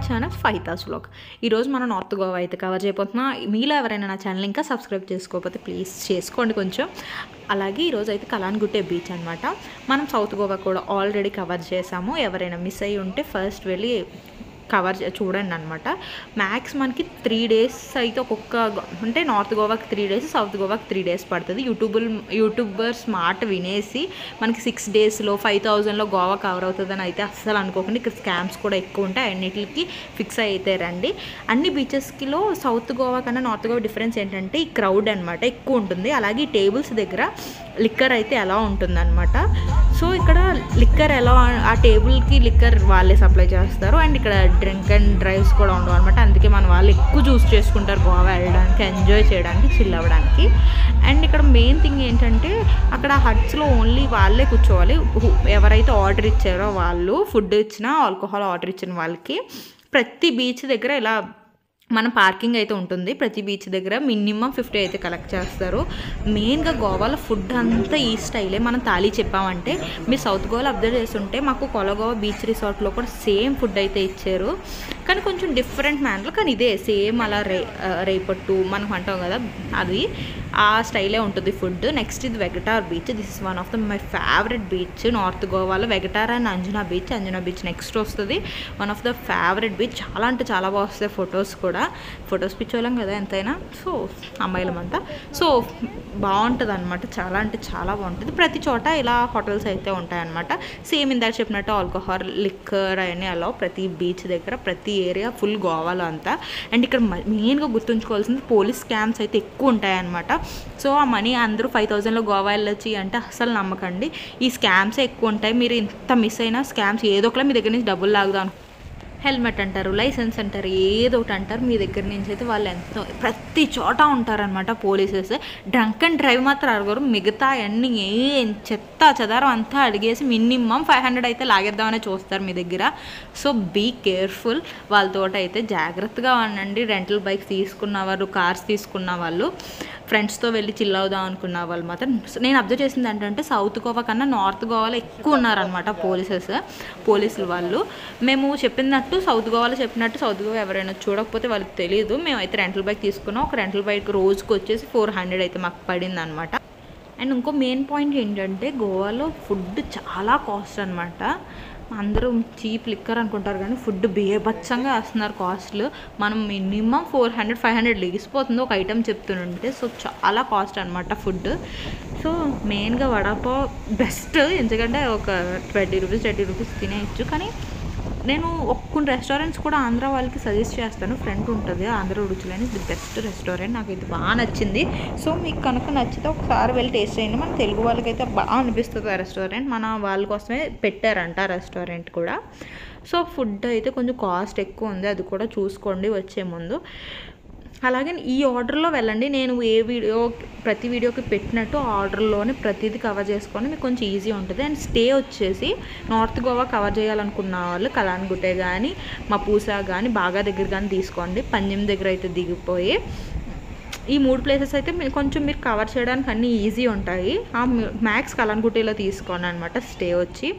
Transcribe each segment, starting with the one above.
Channel ఫైతాస్ vlog. ఈరోజు మనం north Goa అయితే కవర్ చేయబోతున్నాం. మీలో ఎవరైనా నా ఛానల్ ఇంకా సబ్స్క్రైబ్ చేసుకోకపోతే ప్లీజ్ చేసుకోండి కొంచెం. అలాగే ఈరోజు అయితే కలాన్గుట్టే బీచ్ అనమాట. మనం సౌత్ గోవా కూడా ఆల్రెడీ కవర్ చేసాము. ఎవరైనా మిస్ అయ్యి ఉంటే ఫస్ట్ వెళ్ళి చూడండి అనమాట. మ్యాక్స్ మనకి 3 days అయితే అంటే నార్త్ గోవాకి 3 days, సౌత్ గోవాకి 3 days పడుతుంది. యూట్యూబర్స్ మాట వినేసి మనకి 6 daysలో 5,000లో గోవా కవర్ అవుతుందని అయితే అస్సలు అనుకోకండి. ఇక్కడ స్కామ్స్ కూడా ఎక్కువ ఉంటాయి. అన్నిటికి ఫిక్స్ అయితే రండి. అన్ని బీచెస్కిలో సౌత్ గోవా కన్నా నార్త్ గోవా డిఫరెన్స్ ఏంటంటే ఈ క్రౌడ్ అనమాట ఎక్కువ ఉంటుంది. అలాగే ఈ టేబుల్స్ దగ్గర లిక్కర్ అయితే ఎలా ఉంటుందన్నమాట. సో ఇక్కడ లిక్కర్ ఎలా, ఆ టేబుల్కి లిక్కర్ వాళ్ళే సప్లై చేస్తారు. అండ్ ఇక్కడ డ్రింక్ అండ్ డ్రైవ్స్ కూడా ఉండవు అనమాట. అందుకే మన వాళ్ళు ఎక్కువ చూస్ చేసుకుంటారు గోవా వెళ్ళడానికి, ఎంజాయ్ చేయడానికి, చిల్ అవ్వడానికి. అండ్ ఇక్కడ మెయిన్ థింగ్ ఏంటంటే అక్కడ హట్స్లో ఓన్లీ వాళ్ళే కూర్చోవాలి. ఎవరైతే ఆర్డర్ ఇచ్చారో వాళ్ళు, ఫుడ్ ఇచ్చినా ఆల్కహాల్ ఆర్డర్ ఇచ్చిన వాళ్ళకి. ప్రతి బీచ్ దగ్గర ఇలా మన పార్కింగ్ అయితే ఉంటుంది. ప్రతి బీచ్ దగ్గర మినిమం 50 అయితే కలెక్ట్ చేస్తారు. మెయిన్గా గోవాలో ఫుడ్ అంతా ఈ స్టైలే. మనం థాలీ చెప్పామంటే మీరు సౌత్ గోవాలో అబ్జర్వ్ చేస్తుంటే మాకు కొలగోవా బీచ్ రిసార్ట్లో కూడా సేమ్ ఫుడ్ అయితే ఇచ్చారు, కానీ కొంచెం డిఫరెంట్ మ్యానర్లో. కానీ ఇదే సేమ్ అలా రేపట్టు మనం అంటాం కదా, అది ఆ స్టైలే ఉంటుంది ఫుడ్. నెక్స్ట్ ఇది Vagator beach. This is one of my favourite beach north గోవాలో. Vagator and Anjuna beach next వస్తుంది. One of the favourite beach. చాలా అంటే చాలా బాగా వస్తాయి ఫొటోస్ కూడా. ఫొటోస్ పిచ్చోళ్ళం కదా ఎంతైనా, సో అమ్మాయిలమంతా. సో బాగుంటుంది అనమాట. చాలా అంటే చాలా బాగుంటుంది. ప్రతి చోట ఇలా హోటల్స్ అయితే ఉంటాయన్నమాట. సేమ్ ఇందాక చెప్పినట్టు ఆల్కహాల్, లిక్కర్ అవన్నీ అలా ప్రతి బీచ్ దగ్గర, ప్రతి ఏరియా ఫుల్ గోవాలో అంతా. అండ్ ఇక్కడ మెయిన్గా గుర్తుంచుకోవాల్సింది పోలీస్ స్కామ్స్ అయితే ఎక్కువ ఉంటాయన్నమాట. సో ఆ మనీ అందరూ 5,000లో గోవా వెళ్ళొచ్చి అంటే అస్సలు నమ్మకండి. ఈ స్కామ్సే ఎక్కువ ఉంటాయి. మీరు ఇంత మిస్ అయినా స్కామ్స్ ఏదో ఒకలా మీ దగ్గర నుంచి డబ్బులు లాగుదాం, హెల్మెట్ అంటారు, లైసెన్స్ అంటారు, ఏదో ఒకటి అంటారు. మీ దగ్గర నుంచి అయితే వాళ్ళు ఎంతో ప్రతి చోట ఉంటారనమాట పోలీసెస్. డ్రంక్ అండ్ డ్రైవ్ మాత్రం అడగరు. మిగతా అన్నీ ఏం చెత్త చెదారం అంతా అడిగేసి మినిమం 500 అయితే లాగేద్దామని చూస్తారు మీ దగ్గర. So be careful. వాళ్ళతో అయితే జాగ్రత్తగా ఉండండి. రెంటల్ బైక్స్ తీసుకున్న వాళ్ళు, కార్స్ తీసుకున్న వాళ్ళు, ఫ్రెండ్స్తో వెళ్ళి చిల్ అవుదాం అనుకున్న వాళ్ళు మాత్రం. నేను అబ్జర్వ్ చేసింది ఏంటంటే సౌత్ గోవా కన్నా నార్త్ గోవాలో ఎక్కువ ఉన్నారనమాట పోలీసులు వాళ్ళు. మేము చెప్పినట్టు సౌత్ గోవాలో చెప్పినట్టు సౌత్ గోవా ఎవరైనా చూడకపోతే వాళ్ళకి తెలియదు. మేమైతే రెంటల్ బైక్ తీసుకున్నాం. ఒక రెంటల్ బైక్ రోజుకి వచ్చేసి 400 అయితే మాకు పడింది అనమాట. అండ్ ఇంకో మెయిన్ పాయింట్ ఏంటంటే గోవాలో ఫుడ్ చాలా కాస్ట్ అనమాట. అందరూ చీప్ లిక్కర్ అనుకుంటారు కానీ ఫుడ్ బేభత్సంగా వేస్తున్నారు కాస్ట్లు. మనం మినిమం 400-500 లెగిసిపోతుంది ఒక ఐటెం చెప్తుంటే. సో చాలా కాస్ట్ అనమాట ఫుడ్. సో మెయిన్గా వడాపావ్ బెస్ట్, ఎందుకంటే ఒక 20 రూపీస్ తినేయచ్చు. కానీ నేను కొన్ని రెస్టారెంట్స్ కూడా ఆంధ్ర వాళ్ళకి సజెస్ట్ చేస్తాను. ఫ్రెండ్ ఉంటుంది ఆంధ్ర రుచులని, ది బెస్ట్ రెస్టారెంట్. నాకైతే బాగా నచ్చింది. సో మీకు కనుక నచ్చితే ఒకసారి వెళ్ళి టేస్ట్ చేయండి. మన తెలుగు వాళ్ళకైతే బాగా అనిపిస్తుంది ఆ రెస్టారెంట్. మన వాళ్ళ కోసమే పెట్టారంట ఆ రెస్టారెంట్ కూడా. సో ఫుడ్ అయితే కొంచెం కాస్ట్ ఎక్కువ ఉంది, అది కూడా చూసుకోండి వచ్చే ముందు. అలాగే ఈ ఆర్డర్లో వెళ్ళండి. నేను ప్రతి వీడియోకి పెట్టినట్టు ఆర్డర్లోనే ప్రతిదీ కవర్ చేసుకొని మీకు కొంచెం ఈజీ ఉంటుంది. అండ్ స్టే వచ్చేసి నార్త్ గోవా కవర్ చేయాలనుకున్న వాళ్ళు కలాన్గుట్టే కానీ, మపూసా కానీ, బాగా దగ్గర కానీ తీసుకోండి. పంజం దగ్గర అయితే దిగిపోయి ఈ 3 ప్లేసెస్ అయితే కొంచెం మీరు కవర్ చేయడానికి అన్నీ ఈజీ ఉంటాయి. ఆ మ్యాక్స్ కలాన్గుట్టేలో తీసుకోండి అనమాట స్టే వచ్చి.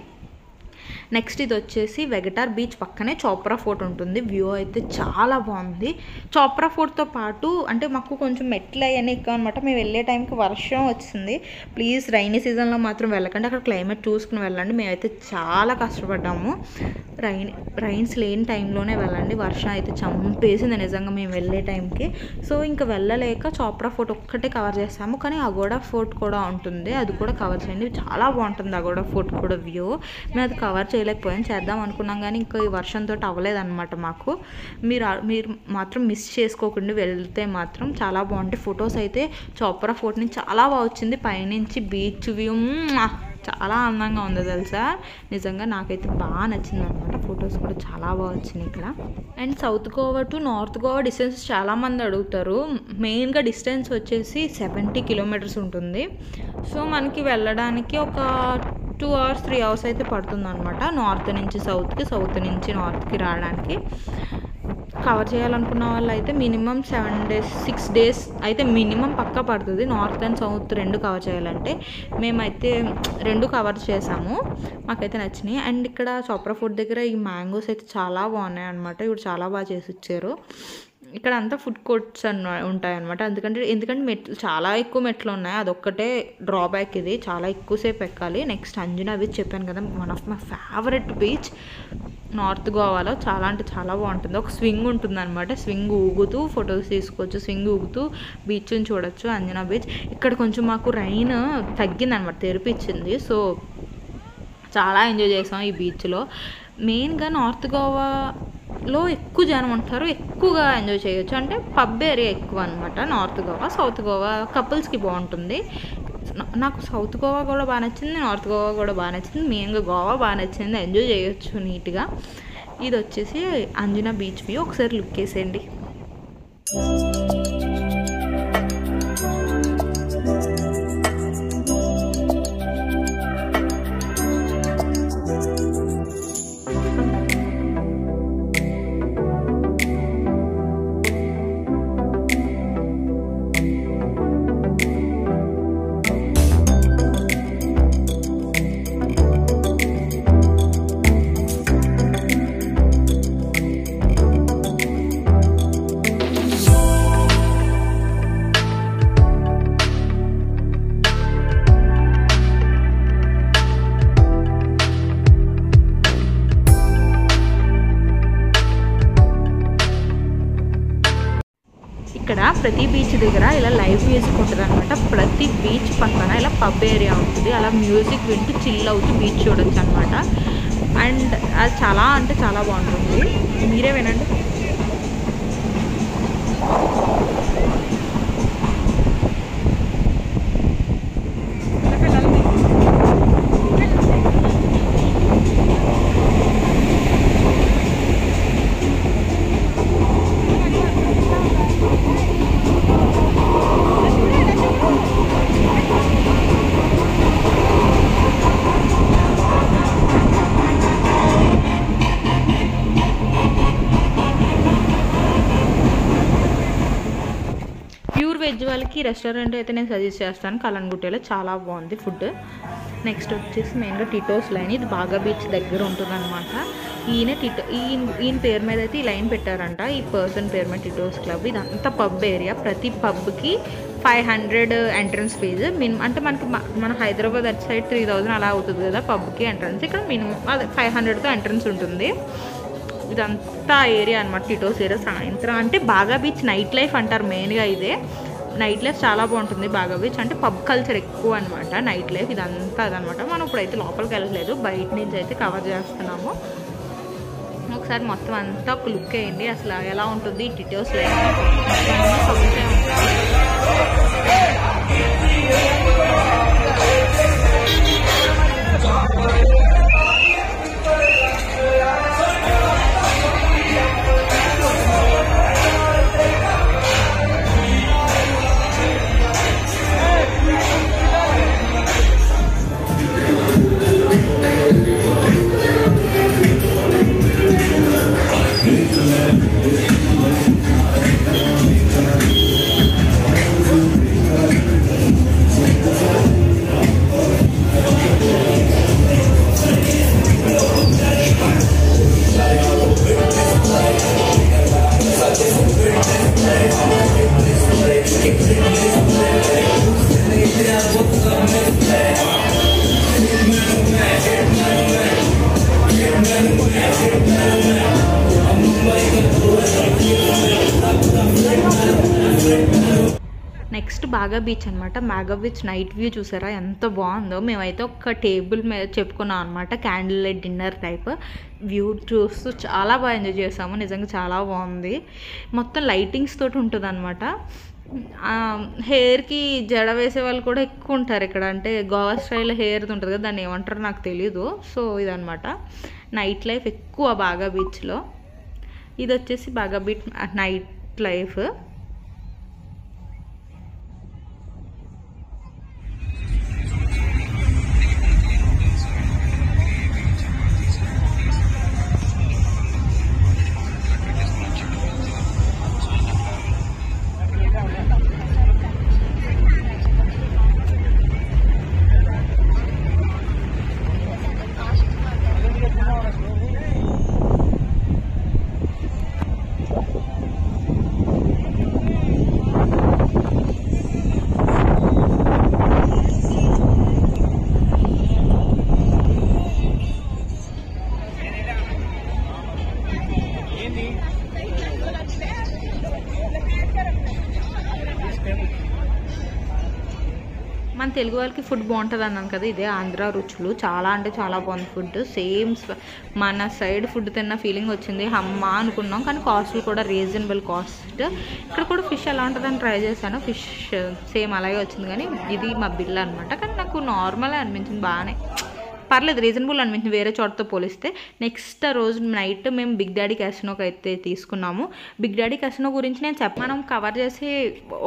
నెక్స్ట్ ఇది వచ్చేసి వెగటార్ బీచ్ పక్కనే చోప్రా ఫోర్ట్ ఉంటుంది. వ్యూ అయితే చాలా బాగుంది. చోప్రా ఫోర్ట్తో పాటు అంటే మాకు కొంచెం మెట్లు అవన్నీ ఎక్కువ అనమాట. మేము వెళ్ళే టైంకి వర్షం వచ్చింది. ప్లీజ్ రైనీ సీజన్లో మాత్రం వెళ్ళకండి. అక్కడ క్లైమేట్ చూసుకుని వెళ్ళండి. మేమైతే చాలా కష్టపడ్డాము. రైన్స్ లేని టైంలోనే వెళ్ళండి. వర్షం అయితే చంపేసింది నిజంగా మేము వెళ్ళే టైంకి. సో ఇంకా వెళ్ళలేక చోప్రా ఫోర్ట్ ఒక్కటే కవర్ చేస్తాము. కానీ అగోడా ఫోర్ట్ కూడా ఉంటుంది, అది కూడా కవర్ చేయండి. చాలా బాగుంటుంది అగోడా ఫోర్ట్ కూడా వ్యూ. మేము అది కవర్ చేయలేకపోయాం, చేద్దాం అనుకున్నాం కానీ ఇంకా ఈ వర్షంతో అవ్వలేదన్నమాట మాకు. మీరు మాత్రం మిస్ చేసుకోకుండా వెళ్తే మాత్రం చాలా బాగుంటాయి. ఫొటోస్ అయితే చోప్రా ఫోర్ట్ నుంచి చాలా బాగా వచ్చింది. పైనుంచి బీచ్ వ్యూ చాలా అందంగా ఉంది తెలుసా. నిజంగా నాకైతే బాగా నచ్చింది అనమాట. ఫొటోస్ కూడా చాలా బాగా వచ్చినాయి ఇక్కడ. And south Goa to north Goa distance చాలామంది అడుగుతారు. మెయిన్గా డిస్టెన్స్ వచ్చేసి 70 kilometers ఉంటుంది. సో మనకి వెళ్ళడానికి ఒక 2 hours 3 hours అయితే పడుతుంది అనమాట. నార్త్ నుంచి సౌత్కి, సౌత్ నుంచి నార్త్కి రావడానికి. కవర్ చేయాలనుకున్న వాళ్ళు అయితే మినిమం 7 days 6 days అయితే మినిమం పక్కా పడుతుంది నార్త్ అండ్ సౌత్ రెండు కవర్ చేయాలంటే. మేమైతే రెండు కవర్ చేసాము, మాకైతే నచ్చినాయి. అండ్ ఇక్కడ చోప్రా ఫుడ్ దగ్గర ఈ మ్యాంగోస్ అయితే చాలా బాగున్నాయి అనమాట. ఇప్పుడు చాలా బాగా చేసి ఇచ్చారు. ఇక్కడ అంతా ఫుడ్ కోర్ట్స్ ఉంటాయన్నమాట. ఎందుకంటే మెట్లు చాలా ఎక్కువ మెట్లు ఉన్నాయి, అదొక్కటే డ్రాబ్యాక్. ఇది చాలా ఎక్కువసేపు ఎక్కాలి. నెక్స్ట్ అంజనా బీచ్ చెప్పాను కదా, one of my favourite beach north గోవాలో. చాలా అంటే చాలా బాగుంటుంది. ఒక స్వింగ్ ఉంటుంది అనమాట, స్వింగ్ ఊగుతూ ఫొటోస్ తీసుకోవచ్చు, స్వింగ్ ఊగుతూ బీచ్ని చూడొచ్చు అంజనా బీచ్. ఇక్కడ కొంచెం మాకు రైన్ తగ్గిందనమాట, తెరిపించింది. సో చాలా ఎంజాయ్ చేసాం ఈ బీచ్లో. మెయిన్గా నార్త్ గోవాలో ఎక్కువ జనం ఉంటారు, ఎక్కువగా ఎంజాయ్ చేయొచ్చు. అంటే పబ్ ఏరియా ఎక్కువ అనమాట నార్త్ గోవా. సౌత్ గోవా కపుల్స్కి బాగుంటుంది. నాకు సౌత్ గోవా కూడా బాగా నచ్చింది, నార్త్ గోవా కూడా బాగా నచ్చింది. మెయిన్గా గోవా బాగా నచ్చింది, ఎంజాయ్ చేయొచ్చు నీట్గా. ఇది వచ్చేసి అంజనా బీచ్ వ్యూ, ఒకసారి లుక్ వేసేయండి. ఇక్కడ ప్రతి బీచ్ దగ్గర ఇలా లైవ్ మ్యూజిక్ ఉంటుంది అనమాట. ప్రతి బీచ్ పక్కన ఇలా పబ్ ఏరియా ఉంటుంది, అలా మ్యూజిక్ వింటూ చిల్ అవుతూ బీచ్ చూడొచ్చు అనమాట. అండ్ అది చాలా అంటే చాలా బాగుంటుంది, మీరే వినండి. ప్యూర్ వెజ్ వాళ్ళకి రెస్టారెంట్ అయితే నేను సజెస్ట్ చేస్తాను, కలన్గుట్టలో చాలా బాగుంది ఫుడ్. నెక్స్ట్ వచ్చేసి మెయిన్గా టిటోస్ లైన్, ఇది బాగా బీచ్ దగ్గర ఉంటుందన్నమాట. ఈయన పేరు మీద అయితే ఈ లైన్ పెట్టారంట, ఈ పర్సన్ పేరు మీద టిటోస్ క్లబ్. ఇదంతా పబ్ ఏరియా, ప్రతి పబ్కి 500 ఎంట్రన్స్ ఫీజు మినిమం. అంటే మన హైదరాబాద్ అటు సైడ్ 3000 అలా అవుతుంది కదా పబ్కి ఎంట్రన్స్, ఇక్కడ మినిమం అదే 500తో ఎంట్రన్స్ ఉంటుంది. ఇదంతా ఏరియా అనమాట టిటోస్ ఏరియా. సాయంత్రం అంటే బాగా బీచ్ నైట్ లైఫ్ అంటారు మెయిన్గా, ఇదే నైట్ లైఫ్ చాలా బాగుంటుంది బాగా బీచ్. అంటే పబ్ కల్చర్ ఎక్కువ అనమాట నైట్ లైఫ్, ఇదంతా అదనమాట. మనం ఇప్పుడైతే లోపలికి వెళ్ళలేదు, బయట నుంచి అయితే కవర్ చేస్తున్నాము. ఒకసారి మొత్తం అంతా ఒక లుక్ వేయండి, అసలు ఎలా ఉంటుంది టిటోస్ లైఫ్. నెక్స్ట్ బాగా బీచ్ అనమాట. బాగా బీచ్ నైట్ వ్యూ చూసారా ఎంత బాగుందో. మేమైతే ఒక టేబుల్ మీద చెప్పుకున్నాం అనమాట, candle light dinner type view చూస్తూ చాలా బాగా ఎంజాయ్ చేసాము. నిజంగా చాలా బాగుంది, మొత్తం లైటింగ్స్ తోటి ఉంటుంది అనమాట. హెయిర్కి జడ వేసే వాళ్ళు కూడా ఎక్కువ ఉంటారు ఇక్కడ. అంటే గోవా స్టైల్ హెయిర్ ఉంటుంది కదా, దాన్ని ఏమంటారో నాకు తెలీదు. సో ఇదనమాట నైట్ లైఫ్ ఎక్కువ బాగా బీచ్లో. ఇది వచ్చేసి బాగా బీచ్ నైట్ లైఫ్. మన తెలుగు వాళ్ళకి ఫుడ్ బాగుంటుంది అన్నాను కదా, ఇదే ఆంధ్ర రుచులు. చాలా అంటే చాలా బాగుంది ఫుడ్. సేమ్ మన సైడ్ ఫుడ్ తిన్న ఫీలింగ్ వచ్చింది. అమ్మా అనుకున్నాం, కానీ కాస్ట్లు కూడా రీజనబుల్ కాస్ట్. ఇక్కడ కూడా ఫిష్ ఎలా ఉంటుందని ట్రై చేశాను. ఫిష్ సేమ్ అలాగే వచ్చింది, కానీ ఇది మా బిల్ అనమాట. కానీ నాకు నార్మల్ అనిపించింది, బాగానే పర్లేదు, రీజనబుల్ అనిపించింది వేరే చోటతో పోలిస్తే. నెక్స్ట్ రోజు నైట్ మేము బిగ్ డాడీ క్యాసినోకి అయితే తీసుకున్నాము. బిగ్ డాడీ క్యాసినో గురించి నేను మనం కవర్ చేసే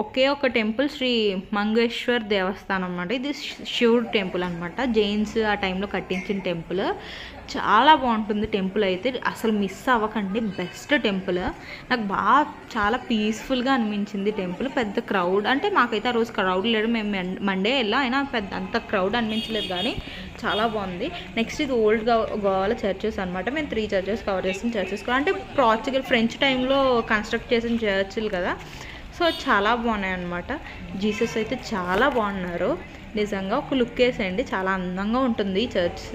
ఒకే ఒక టెంపుల్ శ్రీ మంగేశ్వర్ దేవస్థానం అన్నమాట. ఇది శివుడు టెంపుల్ అనమాట. జైన్స్ ఆ టైంలో కట్టించిన టెంపుల్. చాలా బాగుంటుంది టెంపుల్ అయితే, అసలు మిస్ అవ్వకండి. Best temple. నాకు బాగా చాలా పీస్ఫుల్గా అనిపించింది టెంపుల్. పెద్ద క్రౌడ్ అంటే మాకైతే ఆ రోజు క్రౌడ్ లేదు, మేము మండే వెళ్ళా, అయినా పెద్ద అంత క్రౌడ్ అనిపించలేదు, కానీ చాలా బాగుంది. నెక్స్ట్ ఇది ఓల్డ్ గోవాలో చర్చెస్ అనమాట. మేము 3 చర్చెస్ కవర్ చేసిన చర్చెస్ అంటే పోర్చుగల్ ఫ్రెంచ్ టైంలో కన్స్ట్రక్ట్ చేసిన చర్చిలు కదా, సో చాలా బాగున్నాయి అనమాట. జీసస్ అయితే చాలా బాగున్నారు నిజంగా. ఒక లుక్ వేసేయండి, చాలా అందంగా ఉంటుంది ఈ చర్చ్.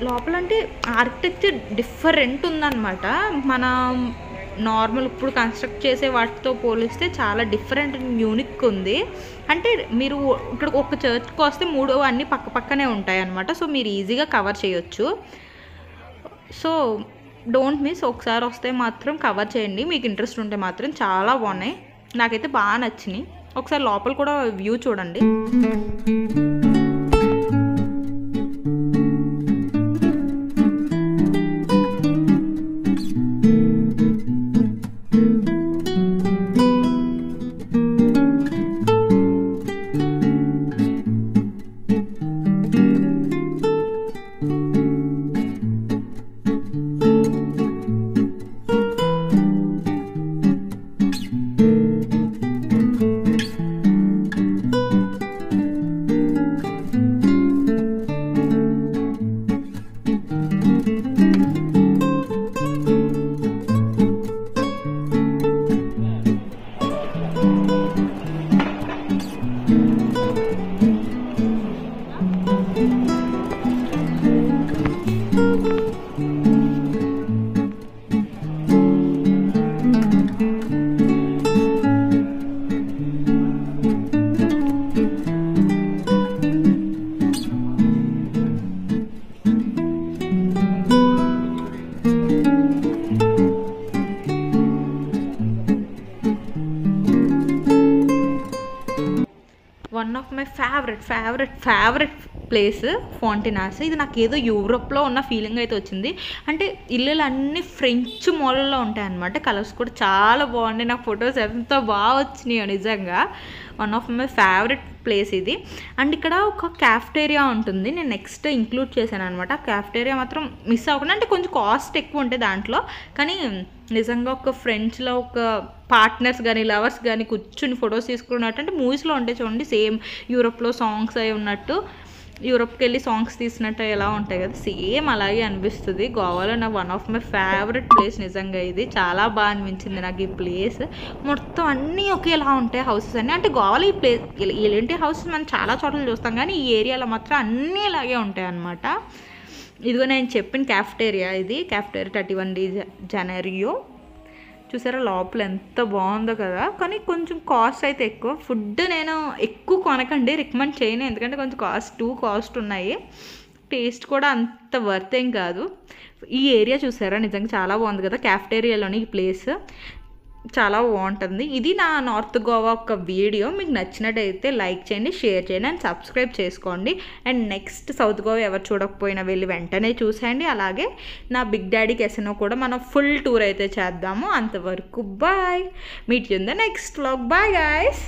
లోపల అంటే ఆర్కిటెక్చర్ డిఫరెంట్ ఉందన్నమాట. మన నార్మల్ ఇప్పుడు కన్స్ట్రక్ట్ చేసే వాటితో పోలిస్తే చాలా డిఫరెంట్ యూనిక్ ఉంది. అంటే మీరు ఇక్కడ ఒక చర్చ్కి వస్తే 3 అన్నీ పక్క పక్కనే ఉంటాయి అన్నమాట. సో మీరు ఈజీగా కవర్ చేయొచ్చు. So don't miss. ఒకసారి వస్తే మాత్రం కవర్ చేయండి, మీకు ఇంట్రెస్ట్ ఉంటే మాత్రం. చాలా బాగున్నాయి, నాకైతే బాగా నచ్చినాయి. ఒకసారి లోపల కూడా వ్యూ చూడండి. One of my favourite place Fontainhas. ఇది నాకు ఏదో యూరోప్లో ఉన్న ఫీలింగ్ అయితే వచ్చింది. అంటే ఇల్లులు అన్నీ ఫ్రెంచ్ మోడల్లో ఉంటాయి అన్నమాట. కలర్స్ కూడా చాలా బాగున్నాయి. నాకు ఫొటోస్ ఎంతో బాగా వచ్చినాయో నిజంగా. One of my favourite place ఇది. అండ్ ఇక్కడ ఒక క్యాఫ్టేరియా ఉంటుంది, నేను నెక్స్ట్ ఇంక్లూడ్ చేశాను అనమాట. ఆ క్యాఫ్టేరియా మాత్రం మిస్ అవ్వకుండా, అంటే కొంచెం కాస్ట్ ఎక్కువ ఉంటాయి దాంట్లో, కానీ నిజంగా ఒక ఫ్రెండ్స్లో ఒక పార్ట్నర్స్ కానీ లవర్స్ కానీ కూర్చుని ఫొటోస్ తీసుకున్నట్టు, అంటే మూవీస్లో ఉంటాయి చూడండి, సేమ్ యూరోప్లో సాంగ్స్ అయి ఉన్నట్టు, యూరోప్కి వెళ్ళి సాంగ్స్ తీసినట్టు ఎలా ఉంటాయి కదా, సేమ్ అలాగే అనిపిస్తుంది. గోవాలో నా one of my favourite place నిజంగా. ఇది చాలా బాగా అనిపించింది నాకు ఈ ప్లేస్. మొత్తం అన్నీ ఒకేలా ఉంటాయి హౌసెస్ అన్నీ. అంటే గోవాలో ఈ ప్లేస్ ఇలాంటి హౌసెస్ మనం చాలా చోట్ల చూస్తాం, కానీ ఈ ఏరియాలో మాత్రం అన్నీ ఇలాగే ఉంటాయి అన్నమాట. ఇదిగో నేను చెప్పిన క్యాఫ్టేరియా, ఇది క్యాఫ్టేరియా 31 జనవరియో. చూసారా లోపల ఎంత బాగుందో కదా, కానీ కొంచెం కాస్ట్ అయితే ఎక్కువ. ఫుడ్ నేను ఎక్కువ కొనకండి, రికమెండ్ చేయను, ఎందుకంటే కొంచెం కాస్ట్ ఉన్నాయి. టేస్ట్ కూడా అంత వర్త్ ఏం కాదు. ఈ ఏరియా చూసారా నిజంగా చాలా బాగుంది కదా, క్యాఫ్టేరియాలోని ఈ ప్లేస్ చాలా బాగుంటుంది. ఇది నా నార్త్ గోవా ఒక వీడియో. మీకు నచ్చినట్టయితే లైక్ చేయండి, షేర్ చేయండి అండ్ సబ్స్క్రైబ్ చేసుకోండి. అండ్ నెక్స్ట్ సౌత్ గోవా ఎవరు చూడకపోయినా వెళ్ళి వెంటనే చూసేయండి. అలాగే నా బిగ్ డాడీ కెసినో కూడా మనం ఫుల్ టూర్ అయితే చేద్దాము. అంతవరకు bye, meet you in the next vlog. Bye guys.